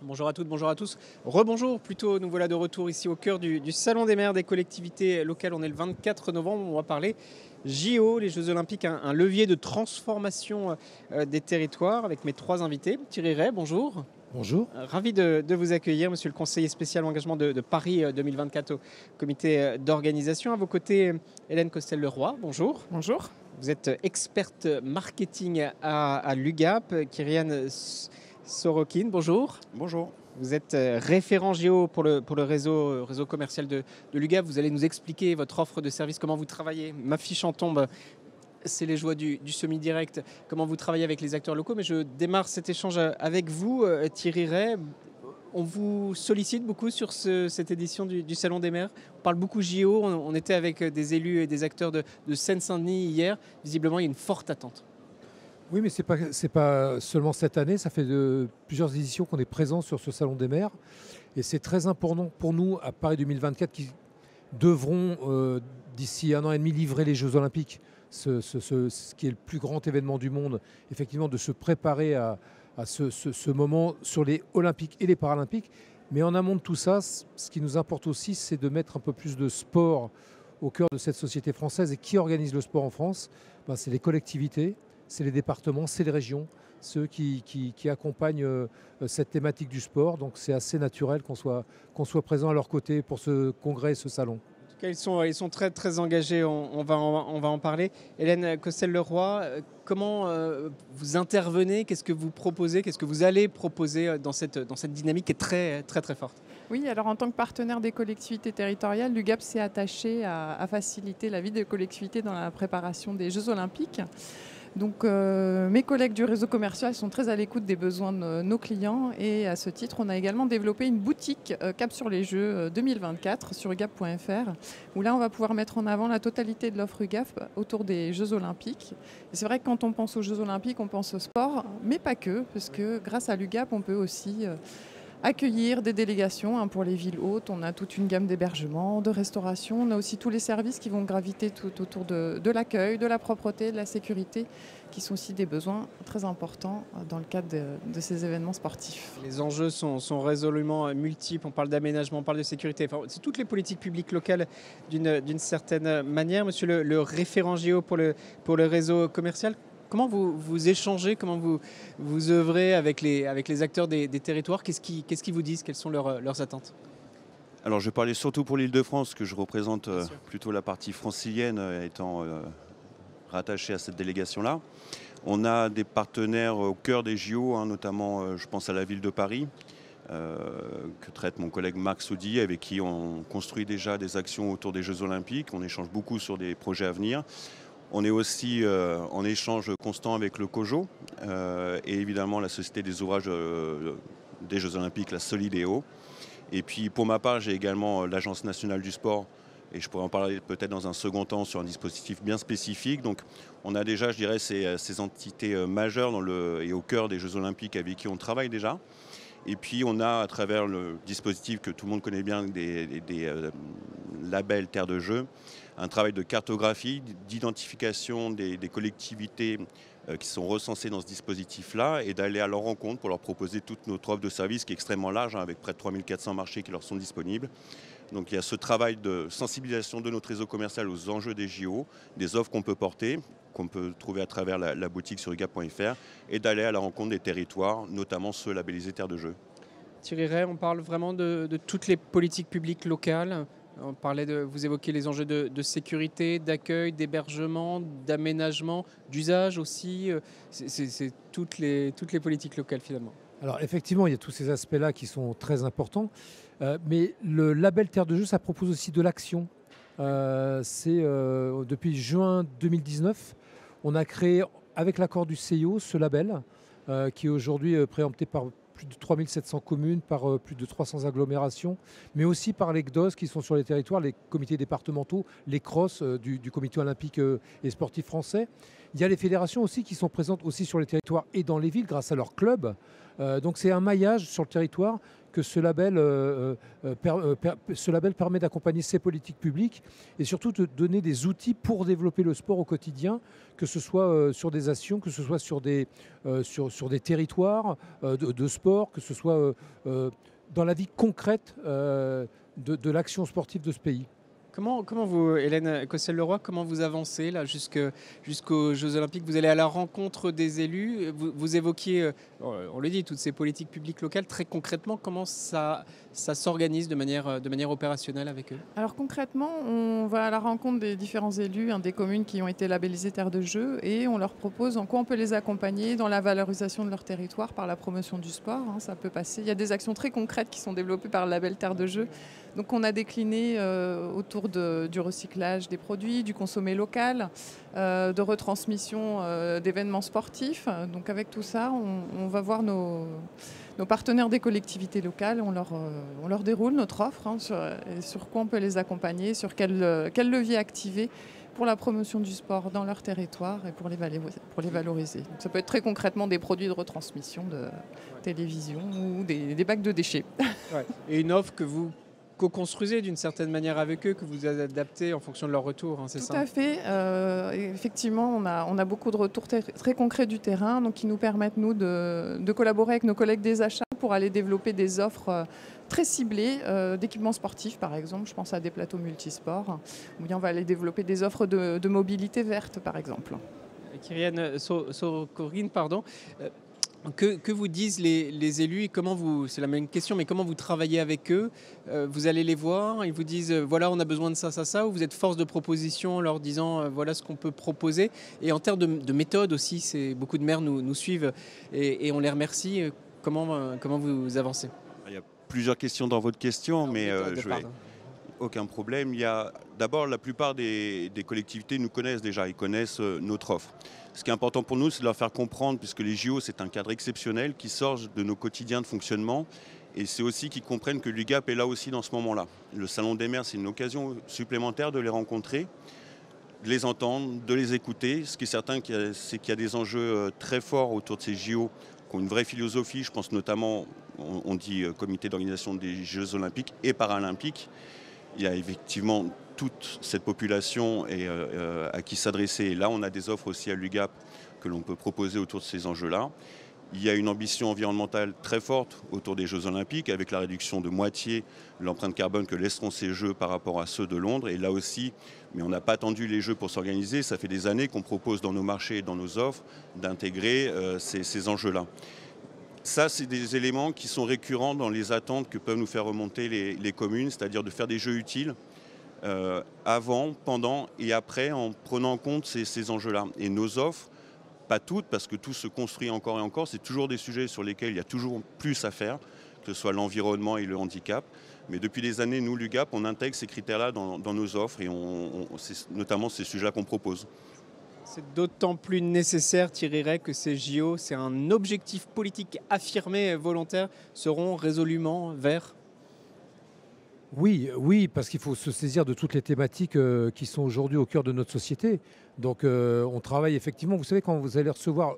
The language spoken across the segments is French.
Bonjour à toutes, bonjour à tous. Rebonjour plutôt, nous voilà de retour ici au cœur du Salon des maires des collectivités locales. On est le 24 novembre, on va parler JO, les Jeux Olympiques, un levier de transformation des territoires avec mes trois invités. Thierry Ray, bonjour. Bonjour. Ravi de vous accueillir, monsieur le conseiller spécial engagement de Paris 2024 au comité d'organisation. À vos côtés, Hélène Costel-Leroy, bonjour. Bonjour. Vous êtes experte marketing à l'UGAP. Kyrian Sorokin, bonjour. Bonjour. Vous êtes référent géo pour le réseau commercial de l'UGAP. Vous allez nous expliquer votre offre de service, comment vous travaillez. Ma fiche en tombe, c'est les joies du semi-direct, comment vous travaillez avec les acteurs locaux. Mais je démarre cet échange avec vous, Thierry Ray. On vous sollicite beaucoup sur cette édition du Salon des maires. On parle beaucoup JO. On était avec des élus et des acteurs de Seine-Saint-Denis hier. Visiblement, il y a une forte attente. Oui, mais c'est pas seulement cette année, ça fait plusieurs éditions qu'on est présent sur ce Salon des maires. Et c'est très important pour nous, à Paris 2024, qui devront, d'ici 1 an et demi, livrer les Jeux Olympiques, ce qui est le plus grand événement du monde, effectivement, de se préparer à ce moment sur les Olympiques et les Paralympiques. Mais en amont de tout ça, ce qui nous importe aussi, c'est de mettre un peu plus de sport au cœur de cette société française. Et qui organise le sport en France ? C'est les collectivités, c'est les départements, c'est les régions, ceux qui accompagnent cette thématique du sport. Donc c'est assez naturel qu'on soit présent à leur côté pour ce congrès et ce salon. En tout cas, ils sont très, très engagés, on va en parler. Hélène Costel-Leroy, comment vous intervenez ? Qu'est-ce que vous proposez ? Qu'est-ce que vous allez proposer dans cette dynamique qui est très, très, très forte ? Oui, alors en tant que partenaire des collectivités territoriales, l'UGAP s'est attaché à faciliter la vie des collectivités dans la préparation des Jeux Olympiques. Donc mes collègues du réseau commercial sont très à l'écoute des besoins de nos clients et à ce titre, on a également développé une boutique Cap sur les Jeux 2024 sur ugap.fr où là, on va pouvoir mettre en avant la totalité de l'offre UGAP autour des Jeux Olympiques. Et c'est vrai que quand on pense aux Jeux Olympiques, on pense au sport, mais pas que, parce que grâce à l'UGAP, on peut aussi accueillir des délégations pour les villes hautes. On a toute une gamme d'hébergement, de restauration. On a aussi tous les services qui vont graviter tout autour de l'accueil, de la propreté, de la sécurité, qui sont aussi des besoins très importants dans le cadre de ces événements sportifs. Les enjeux sont résolument multiples. On parle d'aménagement, on parle de sécurité. Enfin, c'est toutes les politiques publiques locales d'une certaine manière. Monsieur le référent géo pour le réseau commercial, comment vous échangez, comment vous œuvrez avec les acteurs des territoires ? Qu'est-ce qu'ils vous disent ? Quelles sont leurs attentes ? Alors je vais parler surtout pour l'Île-de-France, que je représente plutôt la partie francilienne, étant rattaché à cette délégation-là. On a des partenaires au cœur des JO, notamment je pense à la ville de Paris, que traite mon collègue Marc Saudy, avec qui on construit déjà des actions autour des Jeux Olympiques. On échange beaucoup sur des projets à venir. On est aussi en échange constant avec le COJO et évidemment la Société des ouvrages des Jeux Olympiques, la Solidéo. Et puis pour ma part, j'ai également l'Agence nationale du sport et je pourrais en parler peut-être dans un second temps sur un dispositif bien spécifique. Donc on a déjà, je dirais, ces entités majeures et au cœur des Jeux Olympiques avec qui on travaille déjà. Et puis on a à travers le dispositif que tout le monde connaît bien, des labels Terre de Jeux, un travail de cartographie, d'identification des collectivités qui sont recensées dans ce dispositif-là et d'aller à leur rencontre pour leur proposer toute notre offre de service qui est extrêmement large, avec près de 3400 marchés qui leur sont disponibles. Donc il y a ce travail de sensibilisation de notre réseau commercial aux enjeux des JO, des offres qu'on peut porter, qu'on peut trouver à travers la boutique sur ugap.fr et d'aller à la rencontre des territoires, notamment ceux labellisés Terre de Jeux. Thierry Ray, on parle vraiment de toutes les politiques publiques locales. Vous évoquez les enjeux de sécurité, d'accueil, d'hébergement, d'aménagement, d'usage aussi. C'est toutes les politiques locales finalement. Alors effectivement, il y a tous ces aspects-là qui sont très importants. Mais le label Terre de Jeux, ça propose aussi de l'action. Depuis juin 2019, on a créé, avec l'accord du CIO, ce label qui est aujourd'hui préempté par plus de 3700 communes, par plus de 300 agglomérations, mais aussi par les CDOS qui sont sur les territoires, les comités départementaux, les CROSS du comité olympique et sportif français. Il y a les fédérations aussi qui sont présentes aussi sur les territoires et dans les villes grâce à leurs clubs. Donc c'est un maillage sur le territoire que ce label permet d'accompagner ces politiques publiques et surtout de donner des outils pour développer le sport au quotidien, que ce soit sur des actions, que ce soit sur des territoires de sport, que ce soit dans la vie concrète de l'action sportive de ce pays. Comment vous, Hélène Cossel-Leroy, comment vous avancez là jusqu'aux Jeux Olympiques? Vous allez à la rencontre des élus. Vous évoquiez, on le dit, toutes ces politiques publiques locales. Très concrètement, comment ça s'organise de manière opérationnelle avec eux? Alors concrètement, on va à la rencontre des différents élus des communes qui ont été labellisées terres de jeu et on leur propose en quoi on peut les accompagner dans la valorisation de leur territoire par la promotion du sport. Ça peut passer. Il y a des actions très concrètes qui sont développées par le label terre de jeu. Donc on a décliné autour du recyclage des produits, du consommé local, de retransmission d'événements sportifs. Donc avec tout ça, on va voir nos partenaires des collectivités locales, on leur déroule notre offre sur quoi on peut les accompagner, sur quel levier activer pour la promotion du sport dans leur territoire et pour les valoriser. Donc ça peut être très concrètement des produits de retransmission de télévision ou des bacs de déchets. Ouais. Et une offre que vous co-construisez d'une certaine manière avec eux, que vous adaptez en fonction de leur retour, c'est ça? Tout à fait. Effectivement, on a beaucoup de retours très concrets du terrain, donc qui nous permettent, nous, de collaborer avec nos collègues des achats pour aller développer des offres très ciblées d'équipements sportifs, par exemple. Je pense à des plateaux multisports, ou bien on va aller développer des offres de mobilité verte, par exemple. Kyrian Sorokorine, pardon. Que vous disent les élus et c'est la même question, mais comment vous travaillez avec eux? Vous allez les voir, ils vous disent voilà, on a besoin de ça, ou vous êtes force de proposition en leur disant voilà ce qu'on peut proposer. Et en termes de méthode aussi, beaucoup de maires nous suivent et on les remercie. Comment vous avancez? Il y a plusieurs questions dans votre question, mais aucun problème. Il y a d'abord la plupart des collectivités nous connaissent déjà, ils connaissent notre offre. Ce qui est important pour nous, c'est de leur faire comprendre, puisque les JO, c'est un cadre exceptionnel qui sort de nos quotidiens de fonctionnement. Et c'est aussi qu'ils comprennent que l'UGAP est là aussi dans ce moment-là. Le Salon des maires, c'est une occasion supplémentaire de les rencontrer, de les entendre, de les écouter. Ce qui est certain, c'est qu'il y a des enjeux très forts autour de ces JO, qui ont une vraie philosophie. Je pense notamment, on dit comité d'organisation des Jeux Olympiques et Paralympiques. Il y a effectivement toute cette population à qui s'adresser. Et là, on a des offres aussi à l'UGAP que l'on peut proposer autour de ces enjeux-là. Il y a une ambition environnementale très forte autour des Jeux Olympiques, avec la réduction de moitié de l'empreinte carbone que laisseront ces Jeux par rapport à ceux de Londres. Et là aussi, mais on n'a pas attendu les Jeux pour s'organiser. Ça fait des années qu'on propose dans nos marchés et dans nos offres d'intégrer ces enjeux-là. Ça, c'est des éléments qui sont récurrents dans les attentes que peuvent nous faire remonter les communes, c'est-à-dire de faire des jeux utiles avant, pendant et après, en prenant en compte ces enjeux-là. Et nos offres, pas toutes, parce que tout se construit encore et encore, c'est toujours des sujets sur lesquels il y a toujours plus à faire, que ce soit l'environnement et le handicap. Mais depuis des années, nous, l'UGAP, on intègre ces critères-là dans nos offres et c'est notamment ces sujets-là qu'on propose. C'est d'autant plus nécessaire, Thierry Rey, que ces JO, c'est un objectif politique affirmé et volontaire, seront résolument verts. Oui, parce qu'il faut se saisir de toutes les thématiques qui sont aujourd'hui au cœur de notre société. Donc on travaille effectivement, vous savez, quand vous allez recevoir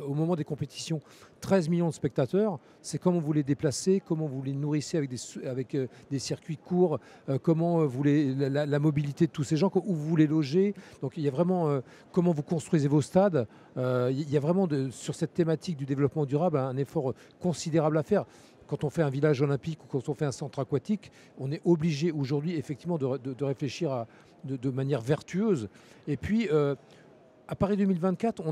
au moment des compétitions 13 millions de spectateurs, c'est comment vous les déplacez, comment vous les nourrissez avec des circuits courts, comment la mobilité de tous ces gens, où vous les logez. Donc il y a vraiment comment vous construisez vos stades. Il y a vraiment sur cette thématique du développement durable un effort considérable à faire. Quand on fait un village olympique ou quand on fait un centre aquatique, on est obligé aujourd'hui effectivement de réfléchir de manière vertueuse. Et puis, à Paris 2024,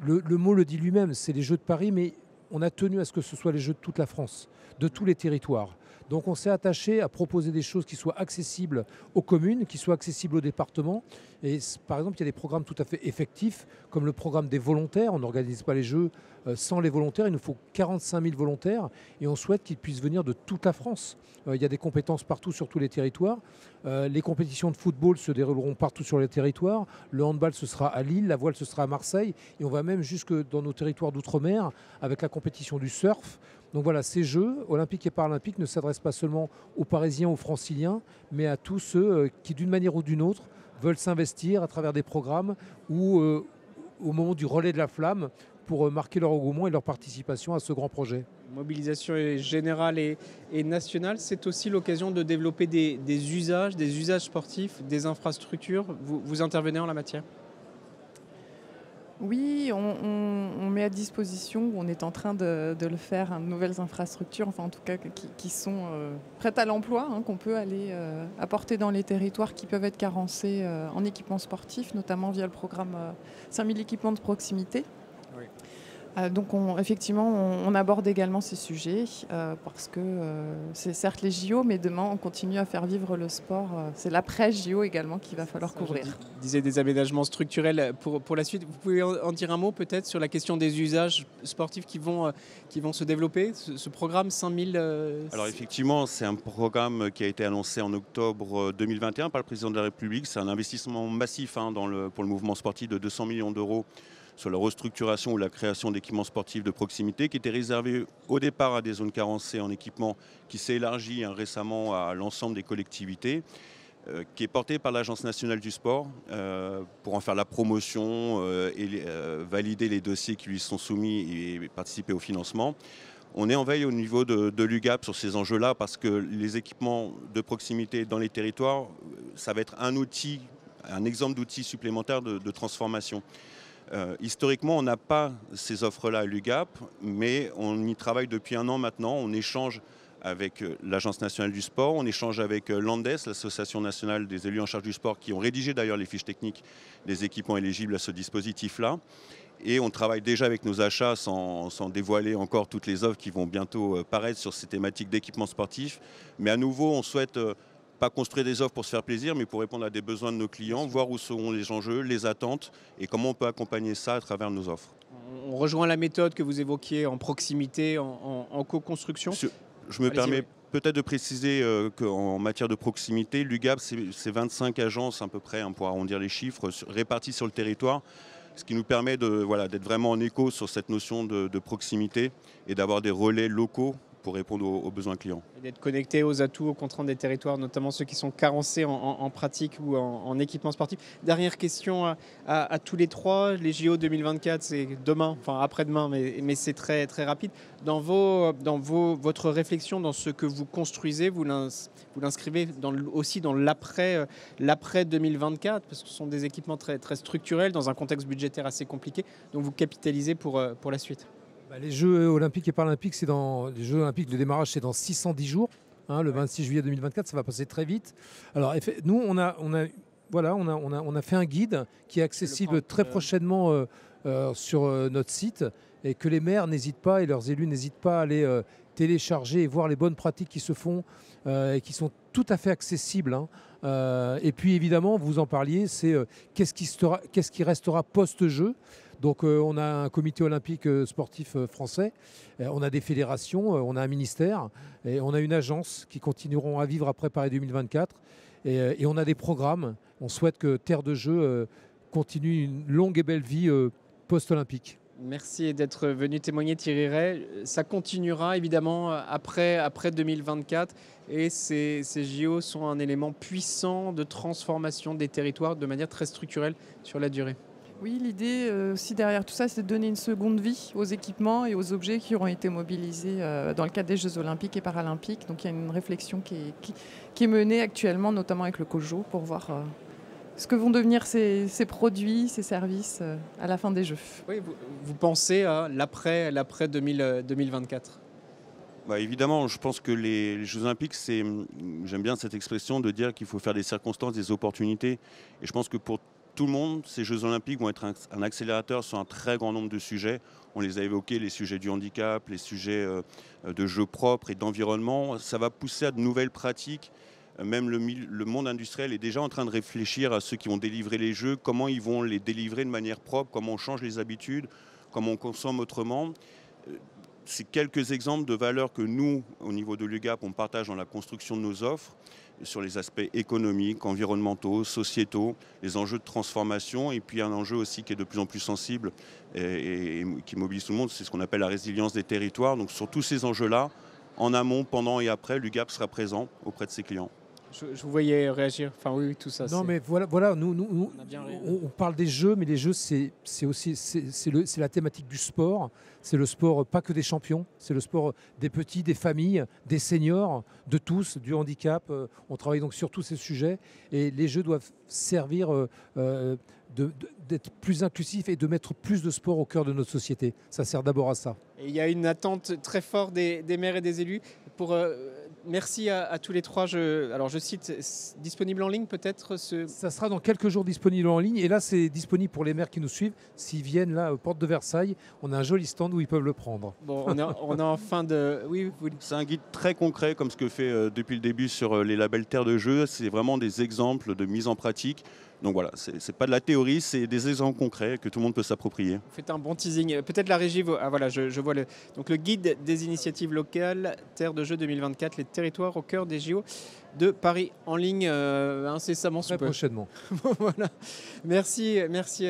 le mot le dit lui-même, c'est les Jeux de Paris, mais on a tenu à ce que ce soit les Jeux de toute la France, de tous les territoires. Donc on s'est attaché à proposer des choses qui soient accessibles aux communes, qui soient accessibles aux départements. Et par exemple, il y a des programmes tout à fait effectifs, comme le programme des volontaires. On n'organise pas les Jeux sans les volontaires. Il nous faut 45 000 volontaires et on souhaite qu'ils puissent venir de toute la France. Il y a des compétences partout sur tous les territoires. Les compétitions de football se dérouleront partout sur les territoires. Le handball, ce sera à Lille, la voile, ce sera à Marseille. Et on va même jusque dans nos territoires d'outre-mer avec la compétition du surf. Donc voilà, ces Jeux olympiques et paralympiques ne s'adressent pas seulement aux Parisiens, aux Franciliens, mais à tous ceux qui, d'une manière ou d'une autre, veulent s'investir à travers des programmes ou au moment du relais de la flamme, pour marquer leur engouement et leur participation à ce grand projet. Mobilisation est générale et nationale, c'est aussi l'occasion de développer des usages sportifs, des infrastructures. Vous intervenez en la matière? Oui, on met à disposition, on est en train de le faire, de nouvelles infrastructures, enfin en tout cas qui sont prêtes à l'emploi, qu'on peut aller apporter dans les territoires qui peuvent être carencés en équipements sportifs, notamment via le programme 5000 équipements de proximité. Oui. Donc effectivement, on aborde également ces sujets parce que c'est certes les JO, mais demain on continue à faire vivre le sport. C'est l'après-JO également qu'il va falloir couvrir. Je disais des aménagements structurels pour la suite. Vous pouvez en dire un mot peut-être sur la question des usages sportifs qui vont se développer, ce programme 5000 Alors effectivement, c'est un programme qui a été annoncé en octobre 2021 par le président de la République. C'est un investissement massif pour le mouvement sportif de 200 millions d'euros sur la restructuration ou la création d'équipements sportifs de proximité qui était réservé au départ à des zones carencées en équipement, qui s'est élargi récemment à l'ensemble des collectivités, qui est porté par l'Agence nationale du sport pour en faire la promotion et valider les dossiers qui lui sont soumis et participer au financement. On est en veille au niveau de l'UGAP sur ces enjeux-là parce que les équipements de proximité dans les territoires, ça va être un exemple d'outil supplémentaire de transformation. Historiquement, on n'a pas ces offres-là à l'UGAP, mais on y travaille depuis 1 an maintenant. On échange avec l'Agence nationale du sport, on échange avec l'ANDES, l'Association nationale des élus en charge du sport, qui ont rédigé d'ailleurs les fiches techniques des équipements éligibles à ce dispositif-là. Et on travaille déjà avec nos achats, sans dévoiler encore toutes les offres qui vont bientôt paraître sur ces thématiques d'équipements sportifs. Mais à nouveau, on souhaite pas construire des offres pour se faire plaisir, mais pour répondre à des besoins de nos clients, voir où seront les enjeux, les attentes et comment on peut accompagner ça à travers nos offres. On rejoint la méthode que vous évoquiez en proximité, en co-construction. Je me permets peut-être de préciser qu'en matière de proximité, l'UGAP, c'est 25 agences à peu près, pour arrondir les chiffres, réparties sur le territoire, ce qui nous permet d'être vraiment en écho sur cette notion de proximité et d'avoir des relais locaux pour répondre aux besoins clients. Et d'être connecté aux atouts, aux contraintes des territoires, notamment ceux qui sont carencés en pratique ou en équipement sportif. Dernière question à tous les trois. Les JO 2024, c'est demain, enfin après-demain, mais c'est très, très rapide. Dans votre réflexion, dans ce que vous construisez, vous l'inscrivez aussi dans l'après 2024, parce que ce sont des équipements très, très structurels dans un contexte budgétaire assez compliqué. Donc vous capitalisez pour la suite. Les Jeux olympiques et paralympiques, les Jeux olympiques, le démarrage, c'est dans 610 jours. Le 26 juillet 2024, ça va passer très vite. Alors, nous, on a fait un guide qui est accessible très prochainement sur notre site et que les maires n'hésitent pas et leurs élus n'hésitent pas à aller télécharger et voir les bonnes pratiques qui se font et qui sont tout à fait accessibles. Et puis, évidemment, vous en parliez, c'est qu'est-ce qui restera post-jeu. Donc on a un comité olympique sportif français, on a des fédérations, on a un ministère et on a une agence qui continueront à vivre après Paris 2024 et on a des programmes. On souhaite que Terre de Jeux continue une longue et belle vie post-olympique. Merci d'être venu témoigner, Thierry Ray. Ça continuera évidemment après 2024 et ces JO sont un élément puissant de transformation des territoires de manière très structurelle sur la durée. Oui, l'idée aussi derrière tout ça, c'est de donner une seconde vie aux équipements et aux objets qui auront été mobilisés dans le cadre des Jeux olympiques et paralympiques. Donc il y a une réflexion qui est menée actuellement, notamment avec le COJO, pour voir ce que vont devenir ces produits, ces services à la fin des Jeux. Oui, vous pensez à l'après 2024 ? Évidemment, je pense que les Jeux olympiques, j'aime bien cette expression de dire qu'il faut faire des circonstances, des opportunités. Et je pense que pour tout le monde, ces Jeux olympiques vont être un accélérateur sur un très grand nombre de sujets. On les a évoqués, les sujets du handicap, les sujets de jeux propres et d'environnement. Ça va pousser à de nouvelles pratiques. Même le monde industriel est déjà en train de réfléchir à ceux qui vont délivrer les jeux, comment ils vont les délivrer de manière propre, comment on change les habitudes, comment on consomme autrement. C'est quelques exemples de valeurs que nous, au niveau de l'UGAP, on partage dans la construction de nos offres sur les aspects économiques, environnementaux, sociétaux, les enjeux de transformation et puis un enjeu aussi qui est de plus en plus sensible et qui mobilise tout le monde, c'est ce qu'on appelle la résilience des territoires. Donc sur tous ces enjeux-là, en amont, pendant et après, l'UGAP sera présent auprès de ses clients. Je vous voyais réagir. Enfin oui, tout ça. Non, mais voilà, nous, On a bien ri. on parle des jeux, mais les jeux, c'est aussi c'est la thématique du sport. C'est le sport pas que des champions, c'est le sport des petits, des familles, des seniors, de tous, du handicap. On travaille donc sur tous ces sujets et les jeux doivent servir d'être plus inclusifs et de mettre plus de sport au cœur de notre société. Ça sert d'abord à ça. Et il y a une attente très forte des maires et des élus. Merci à tous les trois. Je cite, disponible en ligne peut-être Ça sera dans quelques jours disponible en ligne. Et là, c'est disponible pour les maires qui nous suivent. S'ils viennent là, aux portes de Versailles, on a un joli stand où ils peuvent le prendre. Bon, on est en fin de... Oui, vous... C'est un guide très concret, comme ce que fait depuis le début sur les labels Terre de Jeux. C'est vraiment des exemples de mise en pratique. Donc voilà, c'est pas de la théorie, c'est des exemples concrets que tout le monde peut s'approprier. Vous faites un bon teasing. Peut-être la régie... Ah voilà, je vois donc le guide des initiatives locales, Terre de Jeux 2024, les territoires au cœur des JO de Paris, en ligne incessamment sous Très peu. prochainement. Voilà. Merci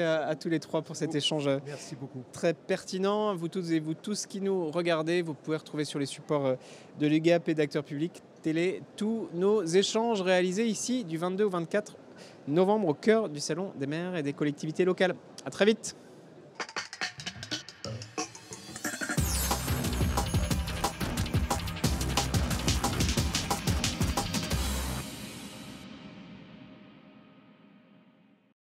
à tous les trois pour cet échange Merci beaucoup. très pertinent. Vous toutes et vous tous qui nous regardez, vous pouvez retrouver sur les supports de l'UGAP et d'acteurs publics télé tous nos échanges réalisés ici du 22 au 24 novembre au cœur du Salon des maires et des collectivités locales. À très vite.